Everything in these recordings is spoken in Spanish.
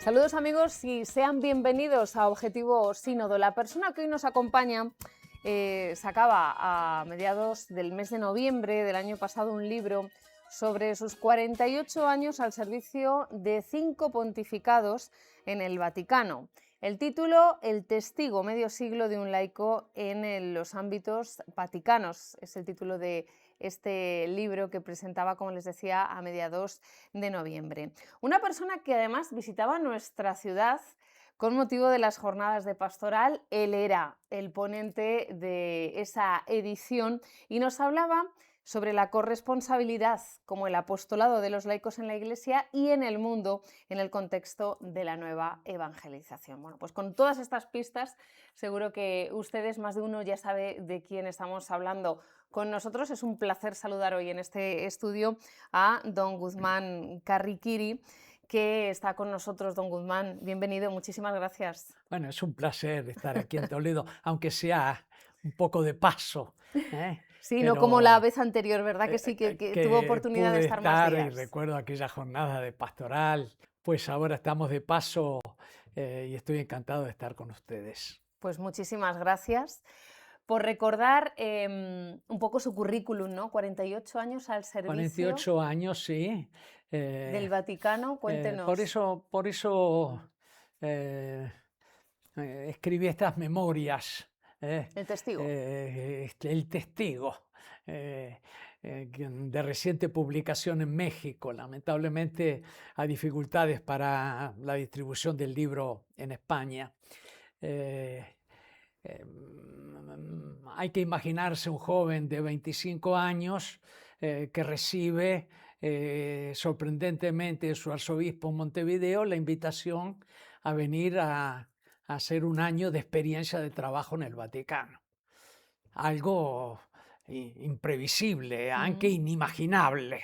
Saludos amigos y sean bienvenidos a Objetivo Sínodo. La persona que hoy nos acompaña sacaba a mediados del mes de noviembre del año pasado un libro sobre sus 48 años al servicio de 5 pontificados en el Vaticano. El título, El testigo, medio siglo de un laico en los ámbitos vaticanos, es el título de este libro que presentaba, como les decía, a mediados de noviembre. Una persona que además visitaba nuestra ciudad con motivo de las jornadas de pastoral. Él era el ponente de esa edición y nos hablaba sobre la corresponsabilidad como el apostolado de los laicos en la Iglesia y en el mundo en el contexto de la nueva evangelización. Bueno, pues con todas estas pistas seguro que ustedes, más de uno, ya sabe de quién estamos hablando. Con nosotros es un placer saludar hoy en este estudio a don Guzmán Carriquiri, que está con nosotros. Don Guzmán, bienvenido, muchísimas gracias. Bueno, es un placer estar aquí en Toledo, aunque sea un poco de paso, ¿eh? Sí, no como la Pero vez anterior, ¿verdad que sí? Que tuvo que oportunidad de pude estar más estar y días. recuerdo aquella jornada de pastoral, pues ahora estamos de paso y estoy encantado de estar con ustedes. Pues muchísimas gracias por recordar un poco su currículum, ¿no? 48 años al servicio 48 años, sí. del Vaticano, Por cuéntenos. eso escribí estas memorias, El testigo. El testigo, de reciente publicación en México. Lamentablemente hay dificultades para la distribución del libro en España. Eh, Hay que imaginarse un joven de 25 años que recibe sorprendentemente de su arzobispo en Montevideo la invitación a venir a hacer un año de experiencia de trabajo en el Vaticano. Algo imprevisible, aunque inimaginable.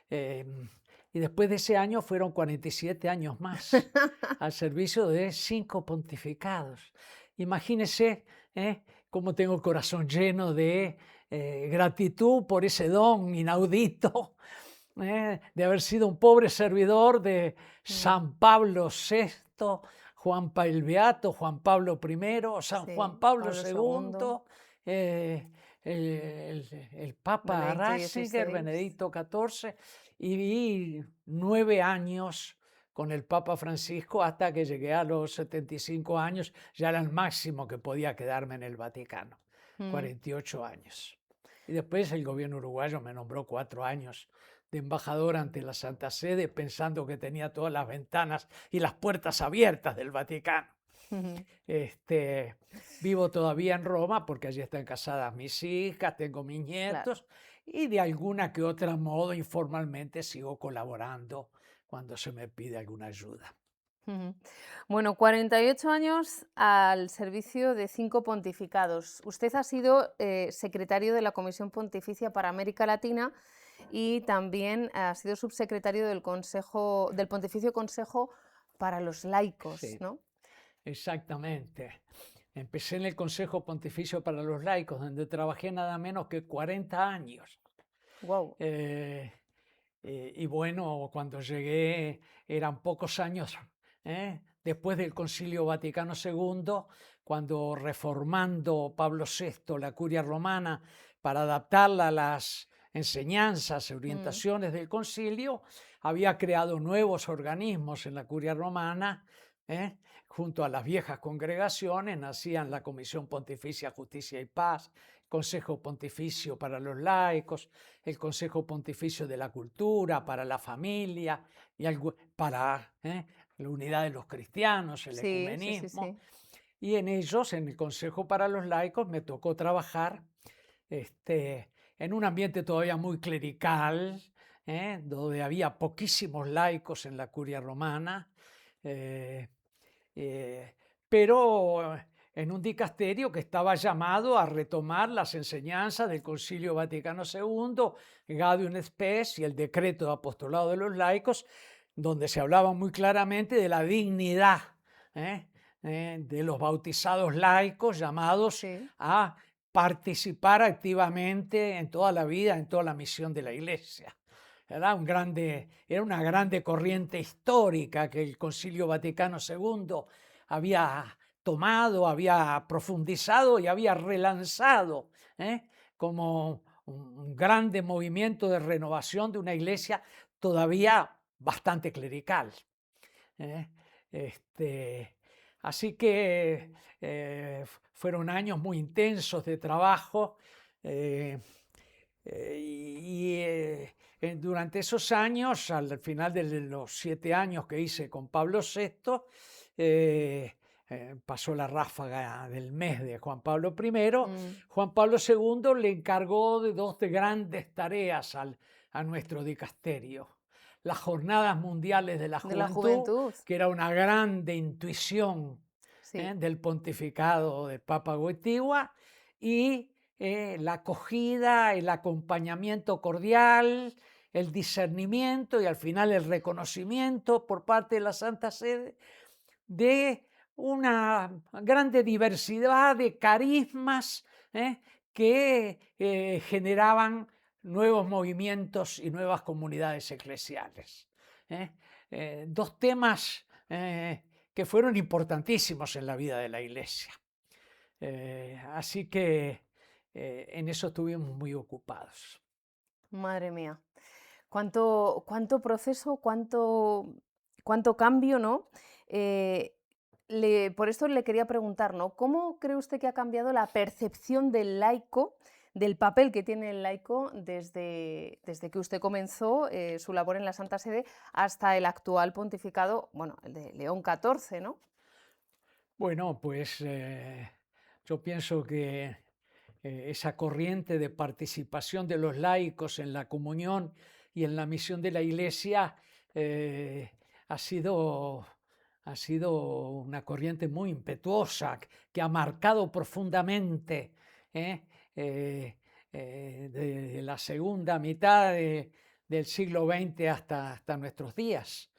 Y después de ese año fueron 47 años más al servicio de 5 pontificados. Imagínense cómo tengo el corazón lleno de gratitud por ese don inaudito de haber sido un pobre servidor de San Pablo VI, el Beato, Juan Pablo I, San Sí, Juan Pablo Pablo II, II, eh, el Papa Benedicto Ratzinger, XVI. Benedicto XIV, y 9 años con el Papa Francisco hasta que llegué a los 75 años, ya era el máximo que podía quedarme en el Vaticano, 48 años. Y después el gobierno uruguayo me nombró 4 años de embajador ante la Santa Sede, pensando que tenía todas las ventanas y las puertas abiertas del Vaticano. Vivo todavía en Roma porque allí están casadas mis hijas, tengo mis Claro. nietos y de alguna que otra modo informalmente sigo colaborando cuando se me pide alguna ayuda. Bueno, 48 años al servicio de 5 pontificados. Usted ha sido secretario de la Comisión Pontificia para América Latina y también ha sido subsecretario del del Pontificio Consejo para los Laicos, Sí, ¿no? exactamente. Empecé en el Consejo Pontificio para los Laicos, donde trabajé nada menos que 40 años. Wow. Y bueno, cuando llegué eran pocos años después del Concilio Vaticano II, cuando reformando Pablo VI la Curia Romana para adaptarla a las enseñanzas y orientaciones del concilio, había creado nuevos organismos en la Curia Romana. Junto a las viejas congregaciones nacían la Comisión Pontificia Justicia y Paz, Consejo Pontificio para los Laicos, el Consejo Pontificio de la Cultura, para la familia, y para la unidad de los cristianos, el Sí, sí, sí, ecumenismo. sí. Y en ellos, en el Consejo para los Laicos, me tocó trabajar en un ambiente todavía muy clerical, donde había poquísimos laicos en la Curia Romana, eh, pero en un dicasterio que estaba llamado a retomar las enseñanzas del Concilio Vaticano II, Gaudium et Spes y el decreto de apostolado de los laicos, donde se hablaba muy claramente de la dignidad de los bautizados laicos llamados Sí. a participar activamente en toda la vida, en toda la misión de la Iglesia. Era una grande corriente histórica que el Concilio Vaticano II había tomado, había profundizado y había relanzado, como un grande movimiento de renovación de una iglesia todavía bastante clerical. ¿Eh? Así que fueron años muy intensos de trabajo durante esos años, al final de los 7 años que hice con Pablo VI, pasó la ráfaga del mes de Juan Pablo I. Juan Pablo II le encargó de 2 grandes tareas a nuestro dicasterio. Las Jornadas Mundiales de la Juventud, que era una grande intuición del pontificado del Papa Wojtyła, y la acogida, el acompañamiento cordial, el discernimiento y al final el reconocimiento por parte de la Santa Sede de una grande diversidad de carismas que generaban nuevos movimientos y nuevas comunidades eclesiales. 2 temas que fueron importantísimos en la vida de la Iglesia. Así que en eso estuvimos muy ocupados. Madre mía, cuánto proceso, cuánto cambio, ¿no? Por esto le quería preguntar, ¿no? ¿Cómo cree usted que ha cambiado la percepción del laico, del papel que tiene el laico desde que usted comenzó su labor en la Santa Sede hasta el actual pontificado, bueno, el de León XIV, ¿no? Bueno, pues yo pienso que esa corriente de participación de los laicos en la comunión y en la misión de la Iglesia ha sido una corriente muy impetuosa que ha marcado profundamente de la segunda mitad del siglo XX hasta nuestros días.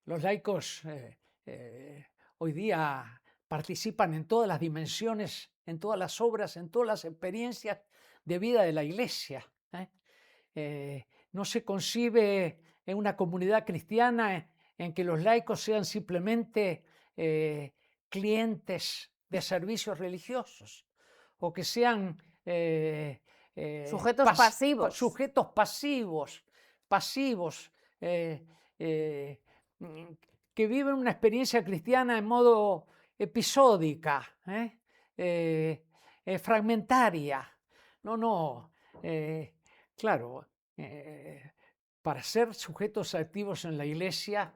Los laicos hoy día participan en todas las dimensiones, en todas las obras, en todas las experiencias de vida de la Iglesia. No se concibe en una comunidad cristiana en que los laicos sean simplemente clientes de servicios religiosos o que sean sujetos pasivos. Sujetos pasivos que viven una experiencia cristiana en modo episódica, fragmentaria. No, claro, para ser sujetos activos en la Iglesia,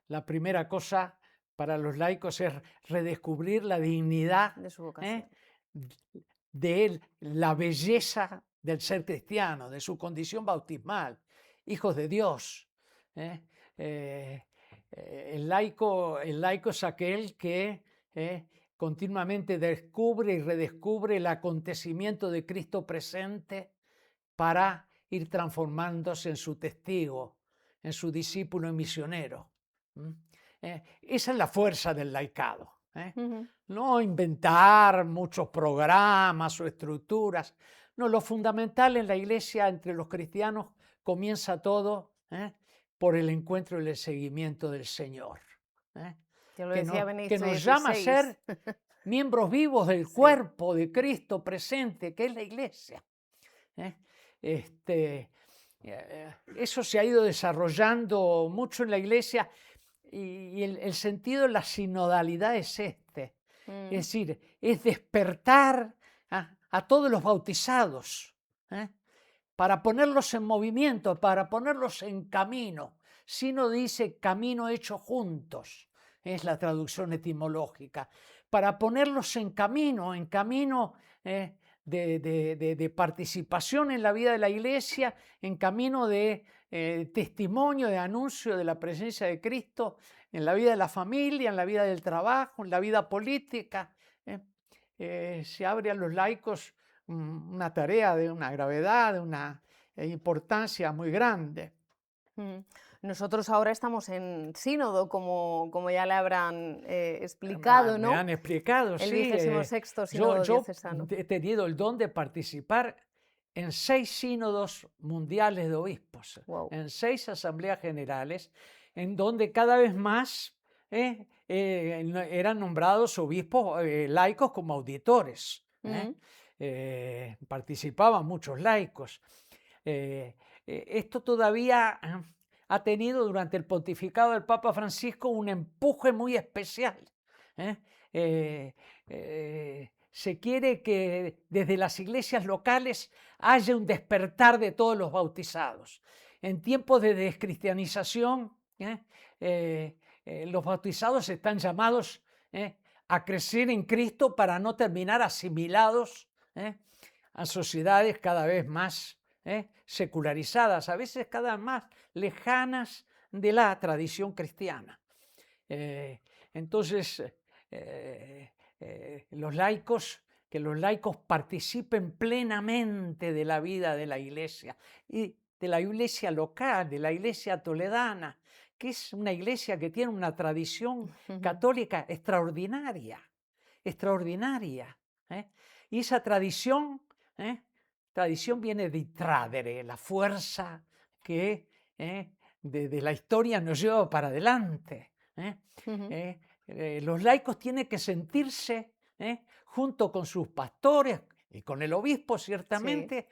la primera cosa para los laicos es redescubrir la dignidad de su vocación, de la belleza del ser cristiano, de su condición bautismal, hijos de Dios. El laico es aquel que continuamente descubre y redescubre el acontecimiento de Cristo presente para ir transformándose en su testigo, en su discípulo y misionero. Esa es la fuerza del laicado. No inventar muchos programas o estructuras. No, lo fundamental en la Iglesia entre los cristianos comienza todo por el encuentro y el seguimiento del Señor. Que nos llama a ser miembros vivos del cuerpo de Cristo presente, que es la Iglesia. Eso se ha ido desarrollando mucho en la Iglesia y el sentido de la sinodalidad es este. Es decir, es despertar a todos los bautizados para ponerlos en movimiento, para ponerlos en camino. Sino dice camino hecho juntos, es la traducción etimológica, para ponerlos en camino de participación en la vida de la Iglesia, en camino de testimonio, de anuncio de la presencia de Cristo en la vida de la familia, en la vida del trabajo, en la vida política. Se abre a los laicos una tarea de una gravedad, de una importancia muy grande. Nosotros ahora estamos en sínodo, como ya le habrán explicado, Me ¿no? han explicado, El sí. 26º Yo, sínodo yo diocesano. he tenido el don de participar en 6 sínodos mundiales de obispos, Wow. en 6 asambleas generales, en donde cada vez más eran nombrados obispos laicos como auditores. Participaban muchos laicos. Esto todavía ha tenido durante el pontificado del Papa Francisco un empuje muy especial. ¿eh? Se quiere que desde las iglesias locales haya un despertar de todos los bautizados. En tiempos de descristianización, los bautizados están llamados a crecer en Cristo para no terminar asimilados a sociedades cada vez más secularizadas, a veces cada vez más lejanas de la tradición cristiana. Entonces, que los laicos participen plenamente de la vida de la iglesia y de la iglesia local, de la iglesia toledana, que es una iglesia que tiene una tradición católica extraordinaria, extraordinaria. Y esa tradición viene de tradere, la fuerza que de la historia nos lleva para adelante. Los laicos tienen que sentirse, junto con sus pastores y con el obispo, ciertamente,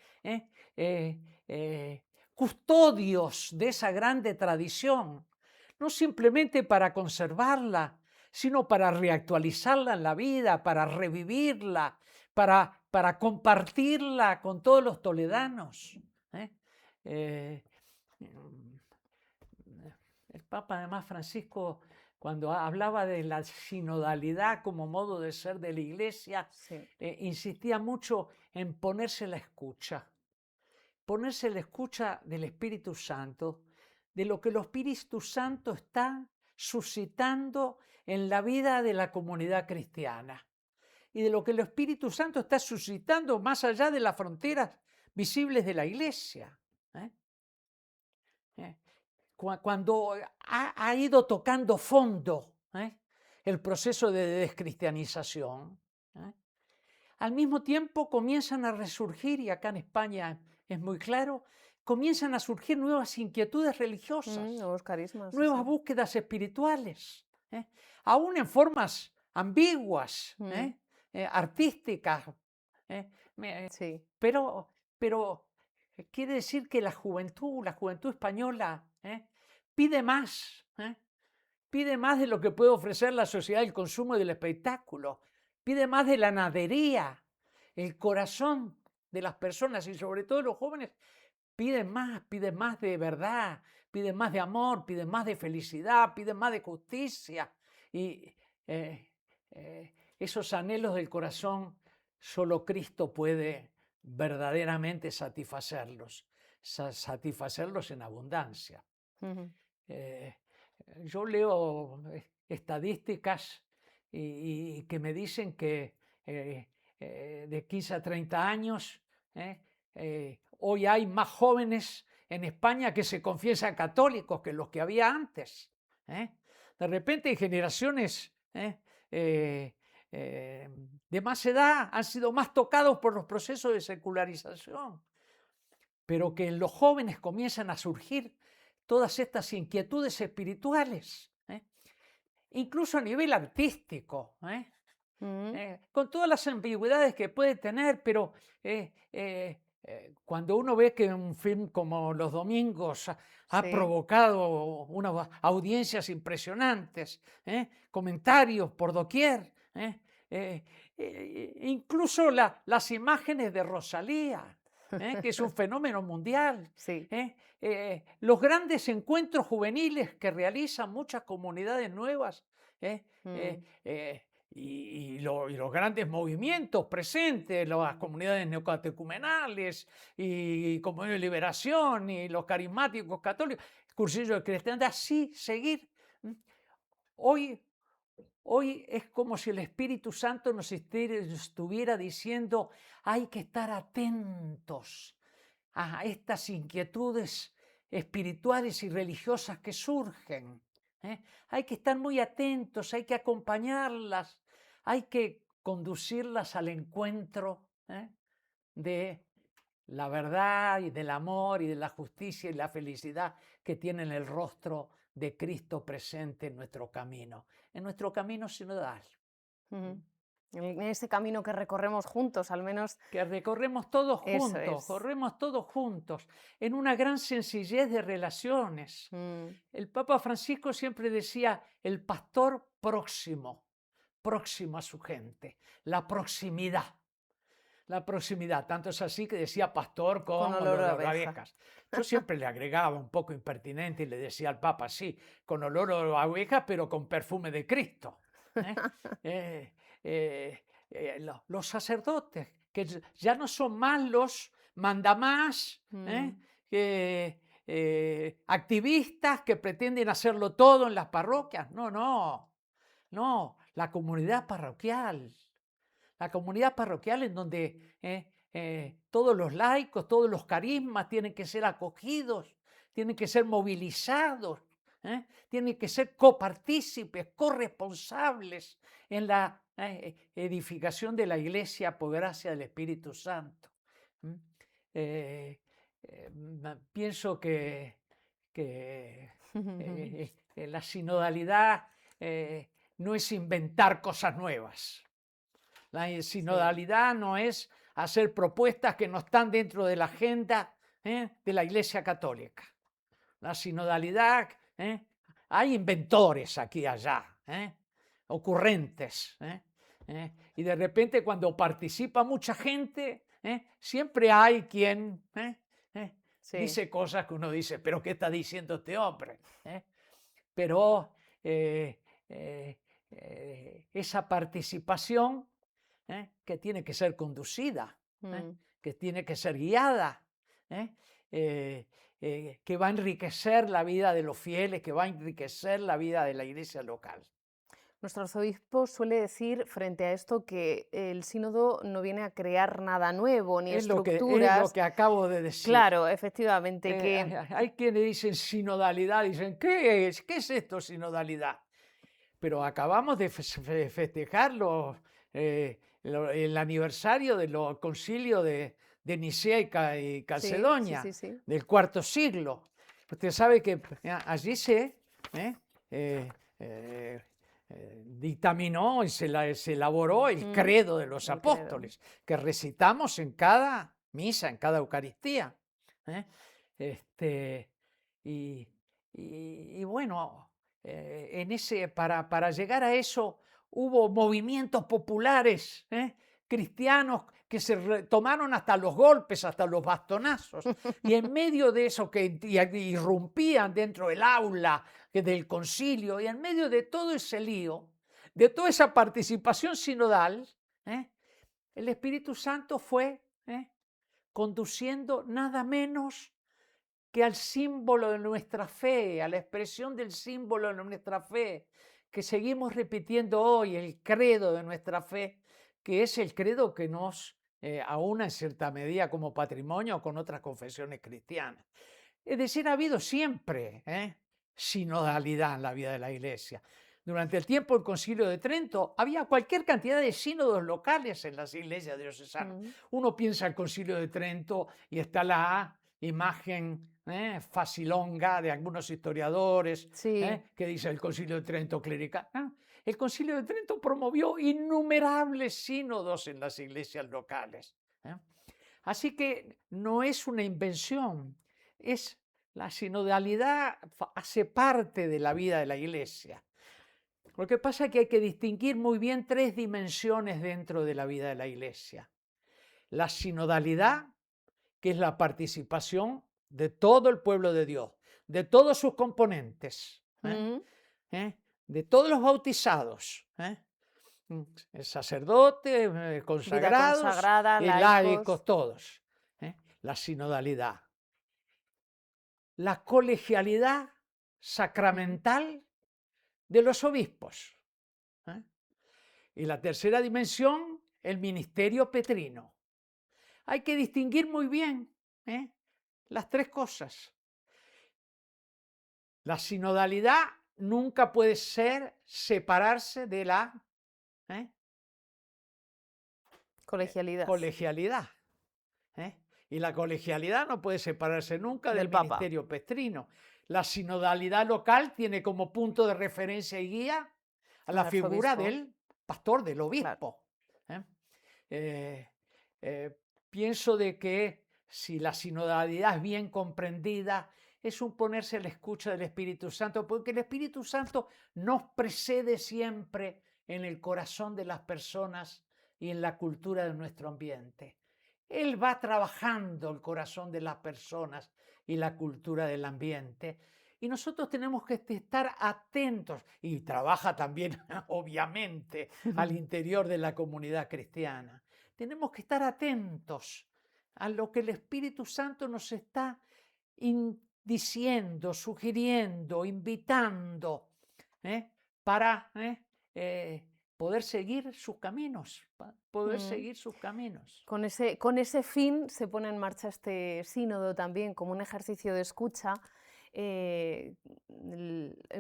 custodios de esa grande tradición, no simplemente para conservarla, sino para reactualizarla en la vida, para revivirla, para compartirla con todos los toledanos. El Papa, además, Francisco, cuando hablaba de la sinodalidad como modo de ser de la Iglesia, Sí. insistía mucho en ponerse la escucha del Espíritu Santo, de lo que el Espíritu Santo está suscitando en la vida de la comunidad cristiana y de lo que el Espíritu Santo está suscitando más allá de las fronteras visibles de la Iglesia. Cuando ha ido tocando fondo el proceso de descristianización, al mismo tiempo comienzan a resurgir, y acá en España es muy claro, comienzan a surgir nuevas inquietudes religiosas, Nuevos carismas. nuevas Sí. búsquedas espirituales, aún en formas ambiguas, artísticas, Sí. pero quiere decir que la juventud española, pide más, pide más de lo que puede ofrecer la sociedad del consumo y del espectáculo, pide más de la nadería, el corazón de las personas y sobre todo los jóvenes piden más de verdad, piden más de amor, piden más de felicidad, piden más de justicia. Y esos anhelos del corazón, solo Cristo puede verdaderamente satisfacerlos en abundancia. Eh, yo leo estadísticas y que me dicen que de 15 a 30 años, hoy hay más jóvenes en España que se confiesan católicos que los que había antes. De repente hay generaciones de más edad han sido más tocados por los procesos de secularización, pero que en los jóvenes comienzan a surgir todas estas inquietudes espirituales, incluso a nivel artístico, con todas las ambigüedades que puede tener, pero cuando uno ve que un film como Los Domingos ha Sí. provocado unas audiencias impresionantes, comentarios por doquier, incluso las imágenes de Rosalía, que es un fenómeno mundial, Sí. los grandes encuentros juveniles que realizan muchas comunidades nuevas, y los grandes movimientos presentes, las comunidades neocatecumenales y Comunidad de Liberación y los carismáticos católicos, cursillos de cristiandad, así seguir. Hoy es como si el Espíritu Santo nos estuviera diciendo: hay que estar atentos a estas inquietudes espirituales y religiosas que surgen. Hay que estar muy atentos, hay que acompañarlas, hay que conducirlas al encuentro de la verdad y del amor y de la justicia y la felicidad que tienen el rostro de Cristo presente en nuestro camino sinodal. En ese camino que recorremos juntos, al menos. Que recorremos todos Eso juntos, es. corremos todos juntos, en una gran sencillez de relaciones. El Papa Francisco siempre decía, el pastor próximo a su gente, la proximidad. La proximidad, tanto es así que decía pastor con olor a abejas. Yo siempre le agregaba un poco impertinente y le decía al Papa, sí, con olor a abejas, pero con perfume de Cristo. Los sacerdotes, que ya no son más los mandamás, activistas que pretenden hacerlo todo en las parroquias. No, la comunidad parroquial. La comunidad parroquial en donde todos los laicos, todos los carismas tienen que ser acogidos, tienen que ser movilizados, tienen que ser copartícipes, corresponsables en la edificación de la Iglesia por gracia del Espíritu Santo. Pienso que la sinodalidad no es inventar cosas nuevas. La sinodalidad no es hacer propuestas que no están dentro de la agenda de la Iglesia Católica. La sinodalidad, hay inventores aquí y allá, ocurrentes. Y de repente cuando participa mucha gente, siempre hay quien dice cosas que uno dice, pero ¿qué está diciendo este hombre? Pero esa participación que tiene que ser conducida, que tiene que ser guiada, que va a enriquecer la vida de los fieles, que va a enriquecer la vida de la iglesia local. Nuestro arzobispo suele decir frente a esto que el sínodo no viene a crear nada nuevo, ni estructuras. Es lo que acabo de decir. Claro, efectivamente. Hay quienes dicen sinodalidad, dicen, ¿qué es? ¿Qué es esto, sinodalidad? Pero acabamos de festejar el aniversario del concilio de Nicea y Calcedonia, del IV siglo. Usted sabe que allí se dictaminó y se elaboró el credo de los apóstoles, que recitamos en cada misa, en cada Eucaristía. Y bueno, para llegar a eso hubo movimientos populares cristianos que se tomaron hasta los golpes, hasta los bastonazos, y en medio de eso que irrumpían dentro del aula del concilio, y en medio de todo ese lío, de toda esa participación sinodal, el Espíritu Santo fue conduciendo nada menos que al símbolo de nuestra fe, a la expresión del símbolo de nuestra fe, que seguimos repitiendo hoy, el credo de nuestra fe, que es el credo que nos aúna en cierta medida como patrimonio con otras confesiones cristianas. Es decir, ha habido siempre sinodalidad en la vida de la Iglesia. Durante el tiempo del Concilio de Trento había cualquier cantidad de sínodos locales en las iglesias diocesanas. Uno piensa en el Concilio de Trento y está la imagen facilonga de algunos historiadores que dice el Concilio de Trento clerical. El Concilio de Trento promovió innumerables sínodos en las iglesias locales. Así que no es una invención, la sinodalidad hace parte de la vida de la iglesia. Lo que pasa es que hay que distinguir muy bien tres dimensiones dentro de la vida de la iglesia. La sinodalidad, que es la participación de todo el pueblo de Dios, de todos sus componentes, de todos los bautizados, el sacerdote, consagrados, laicos, todos. La sinodalidad. La colegialidad sacramental de los obispos. Y la tercera dimensión, el ministerio petrino. Hay que distinguir muy bien las tres cosas. La sinodalidad nunca puede separarse de la Colegialidad. colegialidad. Y la colegialidad no puede separarse nunca del Papa. ministerio petrino. La sinodalidad local tiene como punto de referencia y guía a la figura del pastor, del obispo. Claro. Pienso de que si la sinodalidad es bien comprendida, es un ponerse a la escucha del Espíritu Santo, porque el Espíritu Santo nos precede siempre en el corazón de las personas y en la cultura de nuestro ambiente. Él va trabajando el corazón de las personas y la cultura del ambiente. Y nosotros tenemos que estar atentos, y trabaja también, obviamente, al interior de la comunidad cristiana. Tenemos que estar atentos a lo que el Espíritu Santo nos está diciendo, sugiriendo, invitando, para poder seguir sus caminos, seguir sus caminos. Con ese fin se pone en marcha este sínodo también como un ejercicio de escucha, en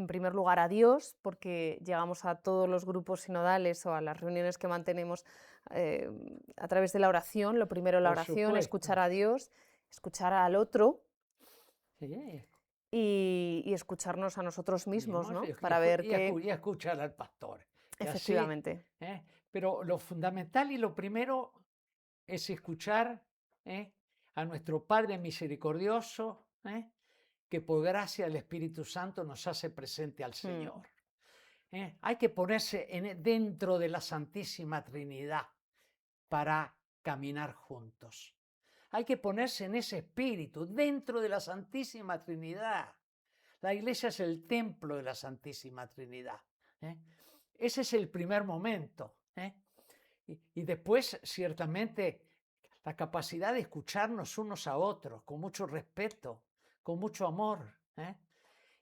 primer lugar a Dios, porque llegamos a todos los grupos sinodales o a las reuniones que mantenemos a través de la oración. Lo primero la oración, escuchar a Dios, escuchar al otro. Sí. Y escucharnos a nosotros mismos, ¿no? Para ver que... Y escuchar al pastor. Efectivamente. Así, pero lo fundamental y lo primero es escuchar a nuestro Padre misericordioso, que por gracia del Espíritu Santo nos hace presente al Señor. Hay que ponerse dentro de la Santísima Trinidad para caminar juntos. Hay que ponerse en ese espíritu, dentro de la Santísima Trinidad. La iglesia es el templo de la Santísima Trinidad. Ese es el primer momento. Y después, ciertamente, la capacidad de escucharnos unos a otros, con mucho respeto, con mucho amor.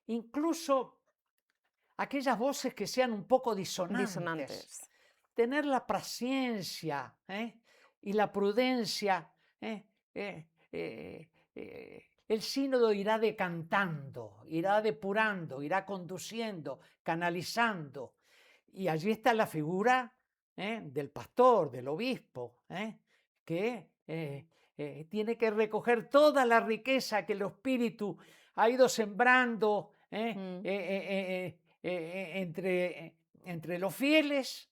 Incluso aquellas voces que sean un poco disonantes. Tener la paciencia y la prudencia. El sínodo irá decantando, irá depurando, irá conduciendo, canalizando. Y allí está la figura del pastor, del obispo, que tiene que recoger toda la riqueza que el Espíritu ha ido sembrando entre los fieles,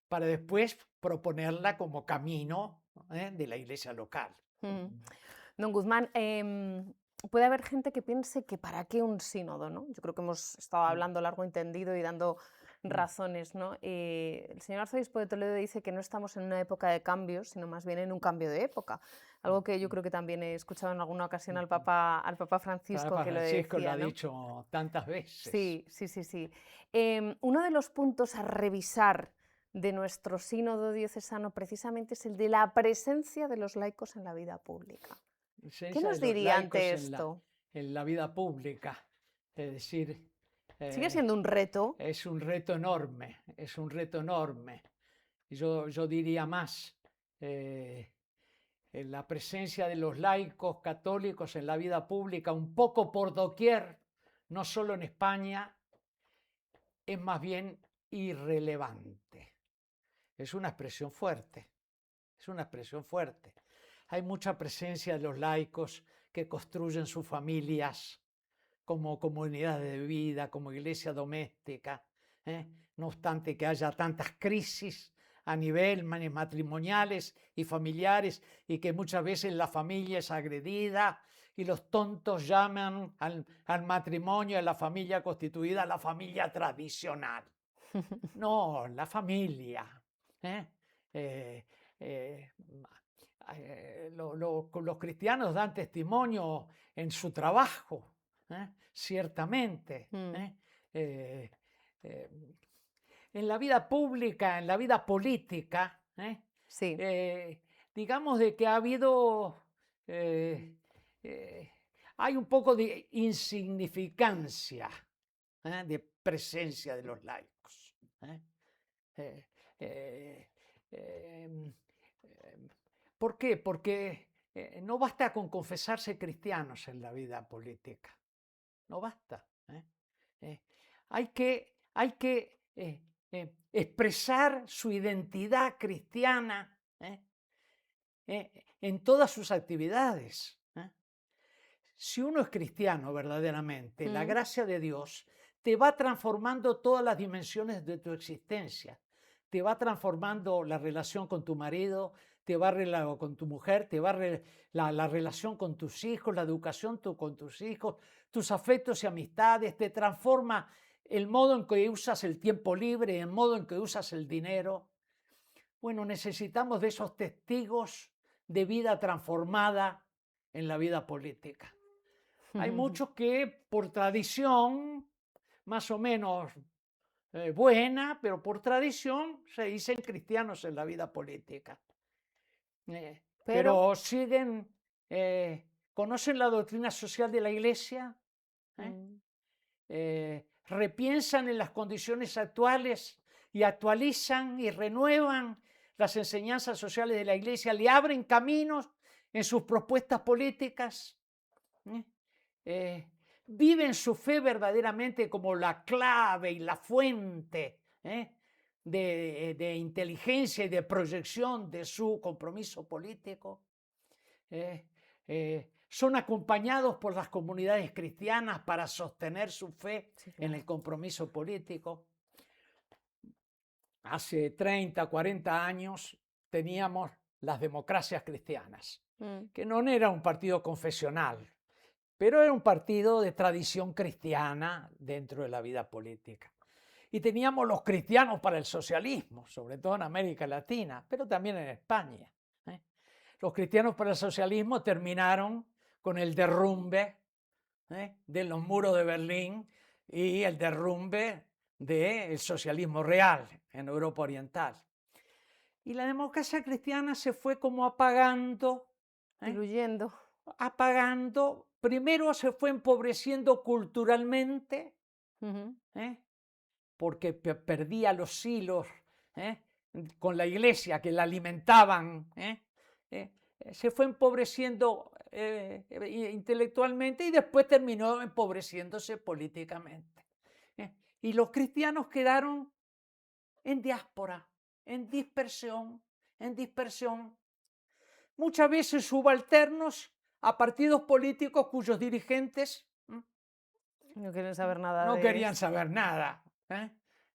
para después proponerla como camino de la iglesia local. Don Guzmán, puede haber gente que piense que para qué un sínodo, ¿no? Yo creo que hemos estado hablando largo y tendido y dando razones, ¿no? El señor arzobispo de Toledo dice que no estamos en una época de cambios, sino más bien en un cambio de época. Algo que yo creo que también he escuchado en alguna ocasión al Papa Francisco, Papa que Francisco lo decía, lo ha dicho tantas veces. Sí. Uno de los puntos a revisar de nuestro sínodo diocesano precisamente es el de la presencia de los laicos en la vida pública. ¿Qué nos diría ante esto? En la vida pública, es decir... ¿Sigue siendo un reto? Es un reto enorme, es un reto enorme. Yo diría más, en la presencia de los laicos católicos en la vida pública, un poco por doquier, no solo en España, es más bien irrelevante. Es una expresión fuerte, es una expresión fuerte. Hay mucha presencia de los laicos que construyen sus familias como comunidades de vida, como iglesia doméstica, no obstante que haya tantas crisis a nivel matrimoniales y familiares y que muchas veces la familia es agredida y los tontos llaman al matrimonio, a la familia constituida, la familia tradicional. No, la familia. Los cristianos dan testimonio en su trabajo, ciertamente. En la vida pública, en la vida política, sí. Digamos de que ha habido, hay un poco de insignificancia de presencia de los laicos. ¿Por qué? Porque no basta con confesarse cristianos en la vida política. No basta. Hay que expresar su identidad cristiana en todas sus actividades. Si uno es cristiano verdaderamente, la gracia de Dios te va transformando todas las dimensiones de tu existencia. Te va transformando la relación con tu marido, te va con tu mujer, te va la relación con tus hijos, la educación con tus hijos, tus afectos y amistades, te transforma el modo en que usas el tiempo libre, el modo en que usas el dinero. Bueno, necesitamos de esos testigos de vida transformada en la vida política. Hay muchos que por tradición, más o menos buena, pero por tradición se dicen cristianos en la vida política. Pero siguen, conocen la doctrina social de la Iglesia, repiensan en las condiciones actuales y actualizan y renuevan las enseñanzas sociales de la Iglesia, le abren caminos en sus propuestas políticas, viven su fe verdaderamente como la clave y la fuente de inteligencia y de proyección de su compromiso político. Son acompañados por las comunidades cristianas para sostener su fe en el compromiso político. Hace 30, 40 años teníamos las democracias cristianas, que no era un partido confesional, pero era un partido de tradición cristiana dentro de la vida política. Y teníamos los cristianos para el socialismo, sobre todo en América Latina, pero también en España. Los cristianos para el socialismo terminaron con el derrumbe de los muros de Berlín y el derrumbe del socialismo real en Europa Oriental. Y la democracia cristiana se fue como apagando, diluyendo. Apagando. Primero se fue empobreciendo culturalmente, porque perdía los hilos con la Iglesia que la alimentaban. Se fue empobreciendo intelectualmente y después terminó empobreciéndose políticamente. Y los cristianos quedaron en diáspora, en dispersión, muchas veces subalternos a partidos políticos cuyos dirigentes no querían saber nada,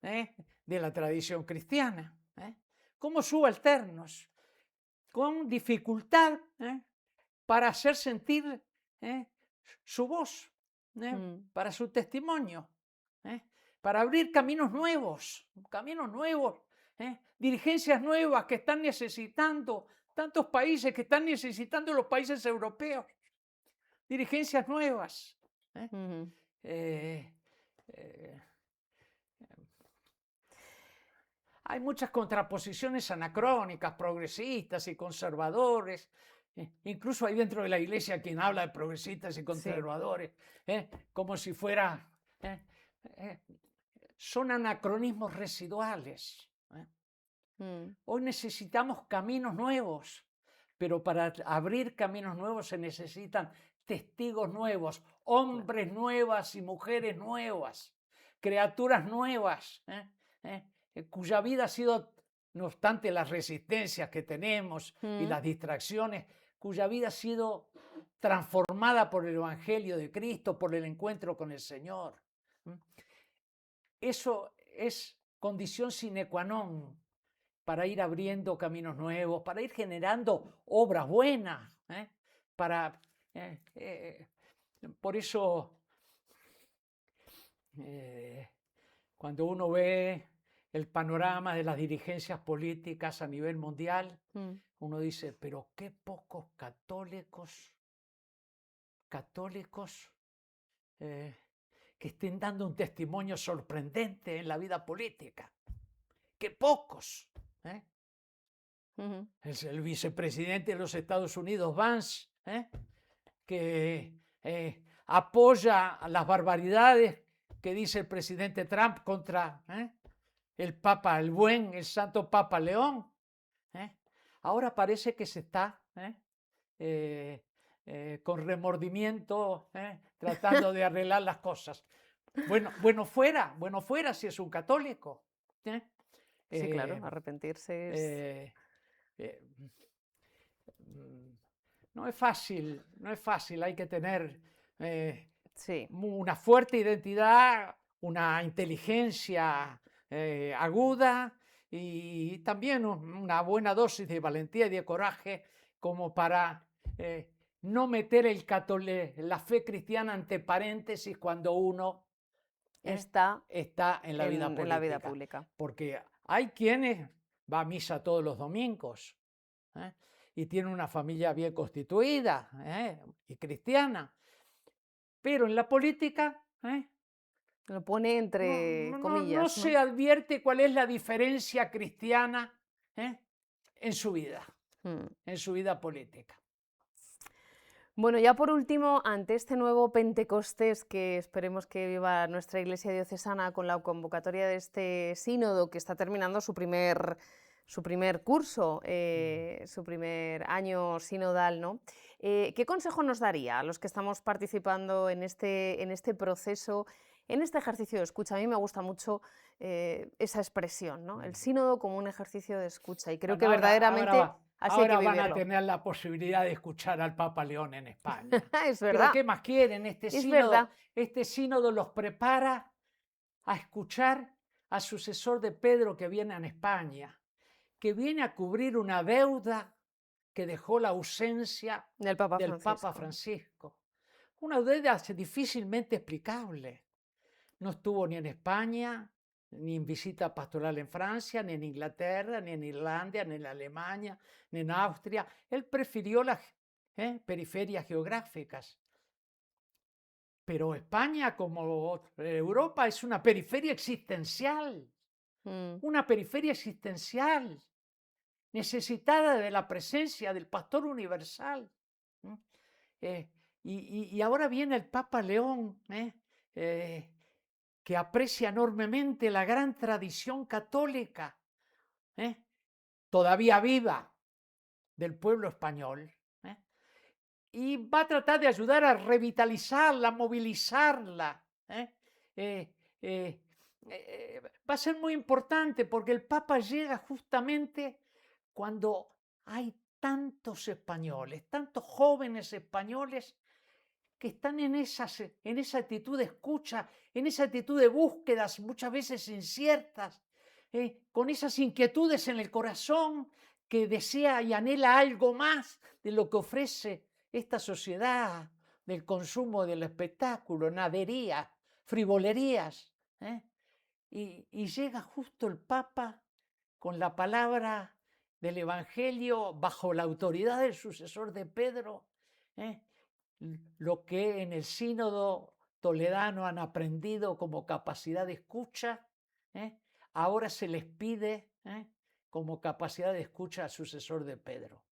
de la tradición cristiana, como subalternos, con dificultad para hacer sentir su voz, para su testimonio, para abrir caminos nuevos, dirigencias nuevas que están necesitando tantos países, que están necesitando los países europeos, dirigencias nuevas. Hay muchas contraposiciones anacrónicas, progresistas y conservadores. Incluso hay dentro de la Iglesia quien habla de progresistas y conservadores, como si fuera... son anacronismos residuales. Hoy necesitamos caminos nuevos, pero para abrir caminos nuevos se necesitan testigos nuevos, hombres nuevas y mujeres nuevas, criaturas nuevas, cuya vida ha sido, no obstante las resistencias que tenemos y las distracciones, cuya vida ha sido transformada por el Evangelio de Cristo, por el encuentro con el Señor. Eso es condición sine qua non para ir abriendo caminos nuevos, para ir generando obras buenas, por eso cuando uno ve el panorama de las dirigencias políticas a nivel mundial, uno dice, pero qué pocos católicos que estén dando un testimonio sorprendente en la vida política. ¡Qué pocos! Es el vicepresidente de los Estados Unidos, Vance, que apoya las barbaridades que dice el presidente Trump contra el Papa, el Santo Papa León. Ahora parece que se está con remordimiento, tratando de arreglar las cosas. Bueno fuera si es un católico. Sí, claro, arrepentirse es... eh, eh, no es fácil, hay que tener Sí, una fuerte identidad, una inteligencia aguda y también una buena dosis de valentía y de coraje como para no meter la fe cristiana entre paréntesis cuando uno está está en la vida en la vida política. pública. Porque hay quienes va a misa todos los domingos y tiene una familia bien constituida y cristiana, pero en la política Lo pone entre no comillas, se ¿no? advierte cuál es la diferencia cristiana en su vida, Mm. en su vida política. Bueno, ya por último, ante este nuevo Pentecostés que esperemos que viva nuestra Iglesia diocesana con la convocatoria de este sínodo que está terminando su primer curso, su primer año sinodal, ¿no? ¿Qué consejo nos daría a los que estamos participando en este proceso, en este ejercicio de escucha? A mí me gusta mucho esa expresión, ¿no? El sínodo como un ejercicio de escucha y creo que verdaderamente así hay que Ahora van a vivirlo. tener la posibilidad de escuchar al Papa León en España. Es Pero verdad. ¿qué más quieren? Es verdad. Este sínodo los prepara a escuchar al sucesor de Pedro que viene en España, que viene a cubrir una deuda que dejó la ausencia Del Papa del Papa Francisco. Francisco. Una deuda difícilmente explicable. No estuvo ni en España, ni en visita pastoral en Francia, ni en Inglaterra, ni en Irlanda, ni en Alemania, ni en Austria. Él prefirió las periferias geográficas. Pero España, como Europa, es una periferia existencial. Una periferia existencial, necesitada de la presencia del pastor universal. Y ahora viene el Papa León, que aprecia enormemente la gran tradición católica, todavía viva, del pueblo español, y va a tratar de ayudar a revitalizarla, movilizarla. Va a ser muy importante porque el Papa llega justamente cuando hay tantos españoles, tantos jóvenes españoles que están en esa actitud de escucha, en esa actitud de búsquedas muchas veces inciertas, con esas inquietudes en el corazón que desea y anhela algo más de lo que ofrece esta sociedad del consumo del espectáculo, naderías, frivolerías. Y llega justo el Papa con la palabra del Evangelio bajo la autoridad del sucesor de Pedro, lo que en el sínodo toledano han aprendido como capacidad de escucha, ahora se les pide como capacidad de escucha al sucesor de Pedro.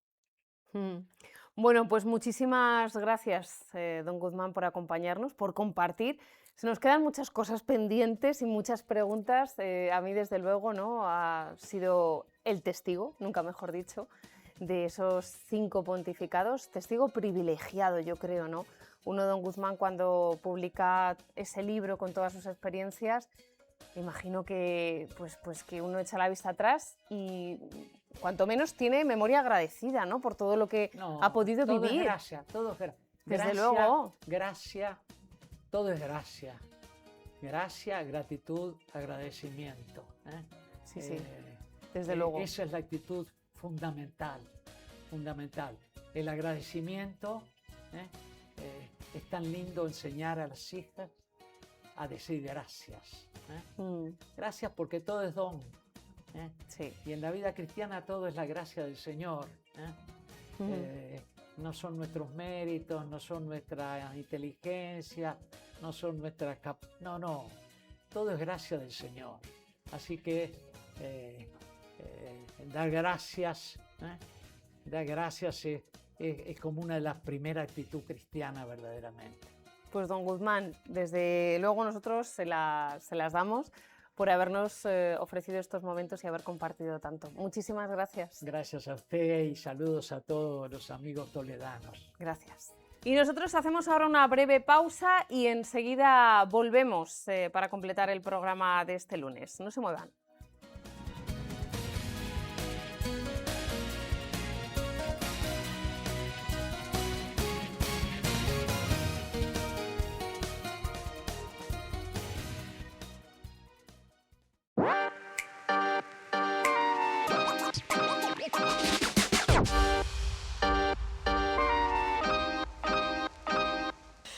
Bueno, pues muchísimas gracias, don Guzmán, por acompañarnos, por compartir. Se nos quedan muchas cosas pendientes y muchas preguntas. A mí, desde luego, ¿no? Ha sido el testigo, nunca mejor dicho, de esos 5 pontificados, testigo privilegiado, yo creo, ¿no? Uno, don Guzmán, cuando publica ese libro con todas sus experiencias, imagino que, pues que uno echa la vista atrás y cuanto menos tiene memoria agradecida, ¿no? Por todo lo que ha podido todo vivir. Es gracia, todo es gracia. Desde luego. Gracia, todo es gracia. Gracia, gratitud, agradecimiento. Sí, sí, desde luego. Esa es la actitud fundamental. El agradecimiento, es tan lindo enseñar a las hijas a decir gracias. Gracias porque todo es don. Sí. Y en la vida cristiana todo es la gracia del Señor. No son nuestros méritos, no son nuestra inteligencia, no son nuestra no, todo es gracia del Señor. Así que dar gracias es como una de las primeras actitudes cristianas verdaderamente. Pues don Guzmán, desde luego nosotros se las damos, por habernos ofrecido estos momentos y haber compartido tanto. Muchísimas gracias. Gracias a usted y saludos a todos los amigos toledanos. Gracias. Y nosotros hacemos ahora una breve pausa y enseguida volvemos para completar el programa de este lunes. No se muevan.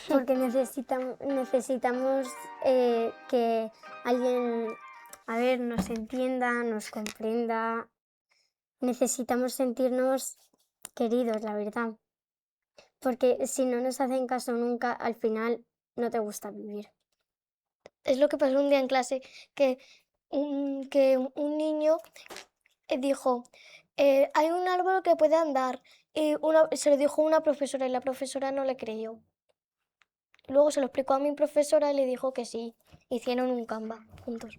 Porque necesitamos que alguien, nos entienda, nos comprenda. Necesitamos sentirnos queridos, la verdad. Porque si no nos hacen caso nunca, al final no te gusta vivir. Es lo que pasó un día en clase, que un niño dijo, hay un árbol que puede andar, y se lo dijo una profesora y la profesora no le creyó. Luego se lo explicó a mi profesora y le dijo que sí. Hicieron un Canva juntos.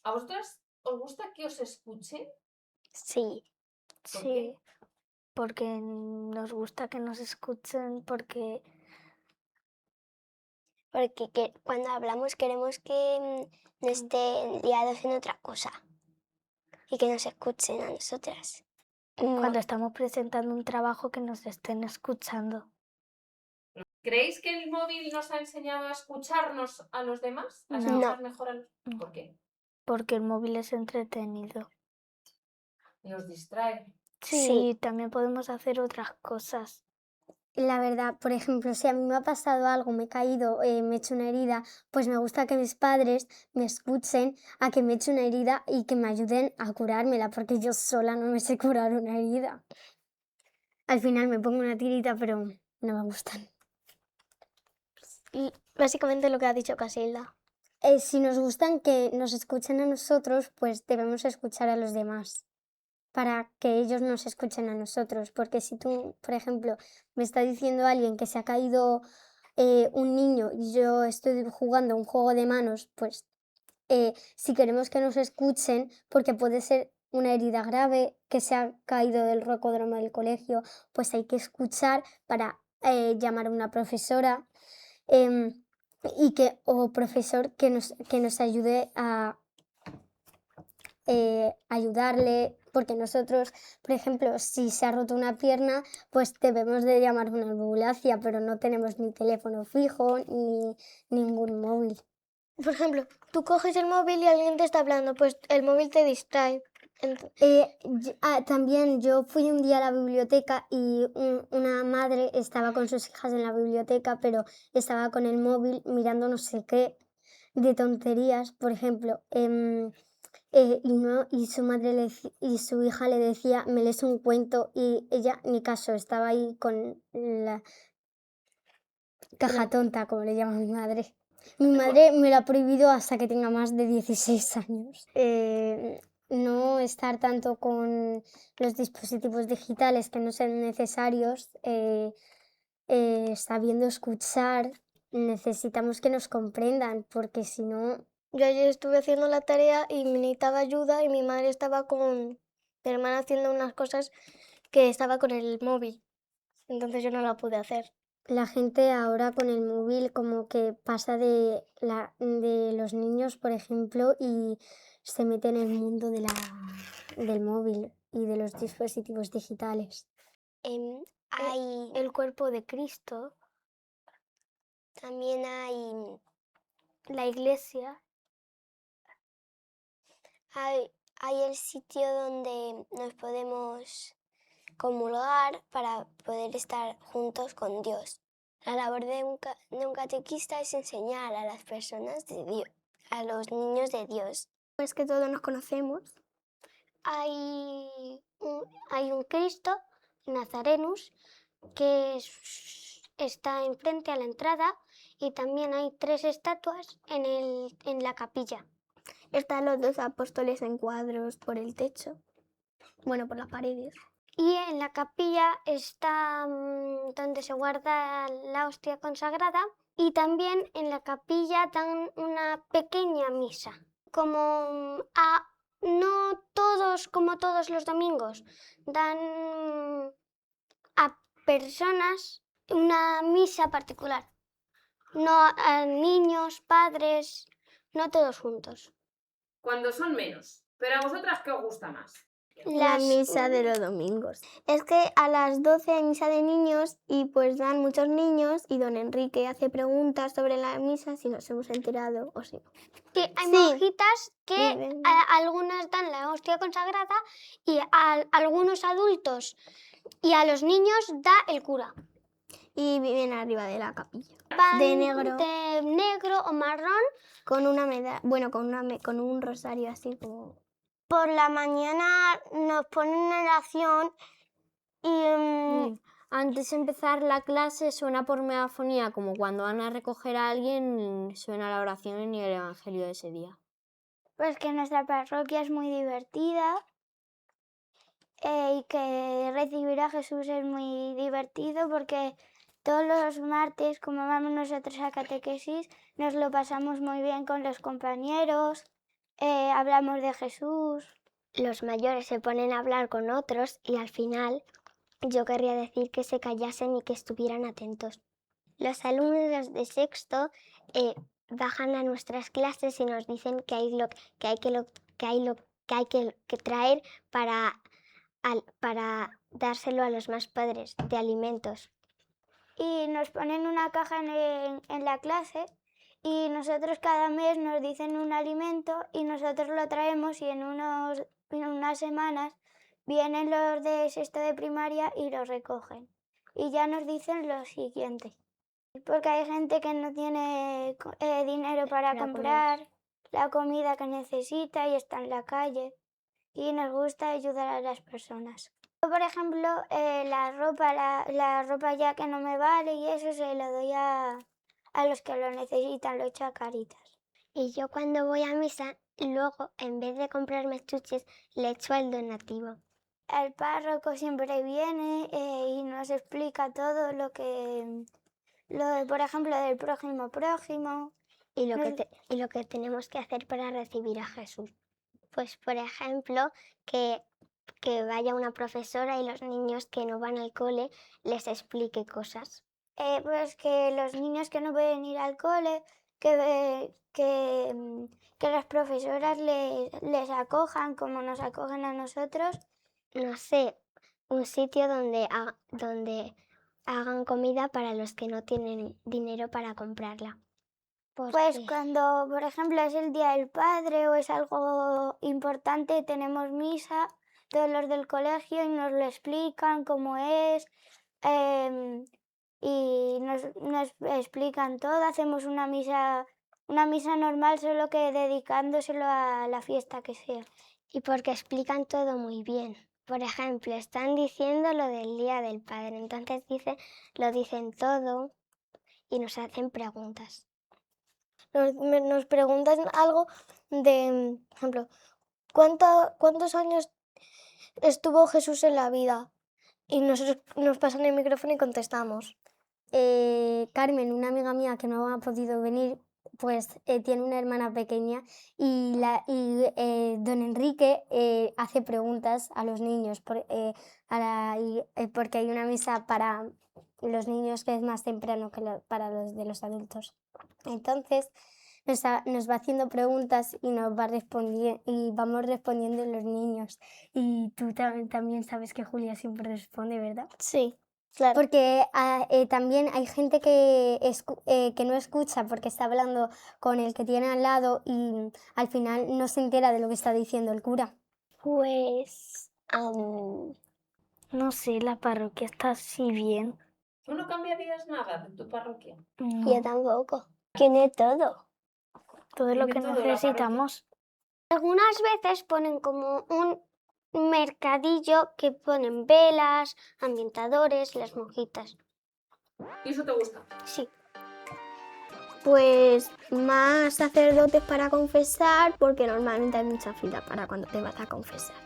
¿A vosotras os gusta que os escuchen? Sí. ¿Por Sí. qué? Porque nos gusta que nos escuchen, porque cuando hablamos queremos que no estén liados en otra cosa y que nos escuchen a nosotras. Cuando estamos presentando un trabajo, que nos estén escuchando. ¿Creéis que el móvil nos ha enseñado a escucharnos a los demás? ¿A No. escuchar mejor a los... ¿Por qué? Porque el móvil es entretenido. Nos distrae. Sí, también podemos hacer otras cosas. La verdad, por ejemplo, si a mí me ha pasado algo, me he caído, me he hecho una herida, pues me gusta que mis padres me escuchen a que me he hecho una herida y que me ayuden a curármela, porque yo sola no me sé curar una herida. Al final me pongo una tirita, pero no me gustan. Y básicamente lo que ha dicho Casilda. Si nos gustan que nos escuchen a nosotros, pues debemos escuchar a los demás, para que ellos nos escuchen a nosotros. Porque si tú, por ejemplo, me está diciendo alguien que se ha caído un niño y yo estoy jugando un juego de manos, pues si queremos que nos escuchen, porque puede ser una herida grave, que se ha caído del rocódromo del colegio, pues hay que escuchar para llamar a una profesora o profesor que nos ayude a ayudarle, porque nosotros, por ejemplo, si se ha roto una pierna, pues debemos de llamar a una ambulancia, pero no tenemos ni teléfono fijo ni ningún móvil. Por ejemplo, tú coges el móvil y alguien te está hablando, pues el móvil te distrae. También yo fui un día a la biblioteca y una madre estaba con sus hijas en la biblioteca, pero estaba con el móvil mirando no sé qué de tonterías, por ejemplo. Y su madre y su hija le decía, me lees un cuento, y ella ni caso, estaba ahí con la caja tonta, como le llama mi madre. Mi madre me lo ha prohibido hasta que tenga más de 16 años. No estar tanto con los dispositivos digitales que no sean necesarios, sabiendo escuchar. Necesitamos que nos comprendan, porque si no... Yo ayer estuve haciendo la tarea y me necesitaba ayuda y mi madre estaba con mi hermana haciendo unas cosas que estaba con el móvil. Entonces yo no la pude hacer. La gente ahora con el móvil como que pasa de los niños, por ejemplo, y se mete en el mundo del móvil y de los dispositivos digitales. Hay El cuerpo de Cristo. También hay La iglesia. hay el sitio donde nos podemos comulgar para poder estar juntos con Dios. La labor de un catequista es enseñar a las personas de Dios, a los niños de Dios. Pues que todos nos conocemos. Hay un Cristo, Nazarenus, que está enfrente a la entrada, y también hay 3 estatuas en la capilla. Están los 2 apóstoles en cuadros por el techo, por las paredes. Y en la capilla está donde se guarda la hostia consagrada, y también en la capilla dan una pequeña misa. como no todos, como todos los domingos, dan a personas una misa particular. No a niños, padres, no todos juntos. Cuando son menos. Pero a vosotras, ¿qué os gusta más? La misa de los domingos. Es que a las 12 hay misa de niños y pues dan muchos niños y don Enrique hace preguntas sobre la misa si nos hemos enterado o si no. Sí, hay Sí. monjitas que Viven. algunas dan la hostia consagrada y a algunos adultos y a los niños da el cura. Y viven arriba de la capilla. Van De negro. de negro o marrón. Con una medalla, bueno, con un rosario así como... Por la mañana nos ponen en oración y Antes de empezar la clase suena por megafonía, como cuando van a recoger a alguien, suena la oración y el evangelio de ese día. pues que nuestra parroquia es muy divertida y que recibir a Jesús es muy divertido porque todos los martes, como vamos nosotros a catequesis, nos lo pasamos muy bien con los compañeros, hablamos de Jesús. Los mayores se ponen a hablar con otros y al final yo querría decir que se callasen y que estuvieran atentos. Los alumnos de sexto bajan a nuestras clases y nos dicen que hay que traer para dárselo a los más padres de alimentos. Y nos ponen una caja en la clase y nosotros cada mes nos dicen un alimento y nosotros lo traemos y en unas semanas vienen los de sexto de primaria y lo recogen. Y ya nos dicen lo siguiente. Porque hay gente que no tiene dinero para comprar la comida que necesita y está en la calle. Y nos gusta ayudar a las personas. Yo, por ejemplo, la ropa ya que no me vale y eso se lo doy a los que lo necesitan, lo echo a Caritas. Y yo cuando voy a misa, luego en vez de comprarme chuches, le echo el donativo. El párroco siempre viene y nos explica todo por ejemplo, del prójimo. Y lo que tenemos que hacer para recibir a Jesús. Pues, por ejemplo, que vaya una profesora y los niños que no van al cole les explique cosas. Pues que los niños que no pueden ir al cole, que las profesoras les acojan como nos acogen a nosotros. No sé, un sitio donde hagan comida para los que no tienen dinero para comprarla. Pues cuando, por ejemplo, es el Día del Padre o es algo importante, tenemos misa, todos los del colegio, y nos lo explican cómo es, y nos explican todo. Hacemos una misa normal, solo que dedicándoselo a la fiesta que sea. Y porque explican todo muy bien. Por ejemplo, están diciendo lo del Día del Padre, entonces lo dicen todo y nos hacen preguntas. Nos preguntan algo de, por ejemplo, ¿cuántos años estuvo Jesús en la vida? Y nosotros nos pasan el micrófono y contestamos. Carmen, una amiga mía que no ha podido venir, pues tiene una hermana pequeña y don Enrique hace preguntas a los niños porque hay una misa para los niños que es más temprano que para los de los adultos. Entonces nos va haciendo preguntas y nos va respondiendo y vamos respondiendo los niños. Y tú también sabes que Julia siempre responde, ¿verdad? Sí, claro. Porque también hay gente que no escucha porque está hablando con el que tiene al lado y al final no se entera de lo que está diciendo el cura. Pues, no sé, la parroquia está así bien. ¿Tú no cambiarías nada de tu parroquia? Yo tampoco. Tiene todo. Todo lo Tiene que todo la necesitamos. Algunas veces ponen como un mercadillo que ponen velas, ambientadores, las monjitas. ¿Y eso te gusta? Sí. Pues más sacerdotes para confesar porque normalmente hay mucha fila para cuando te vas a confesar.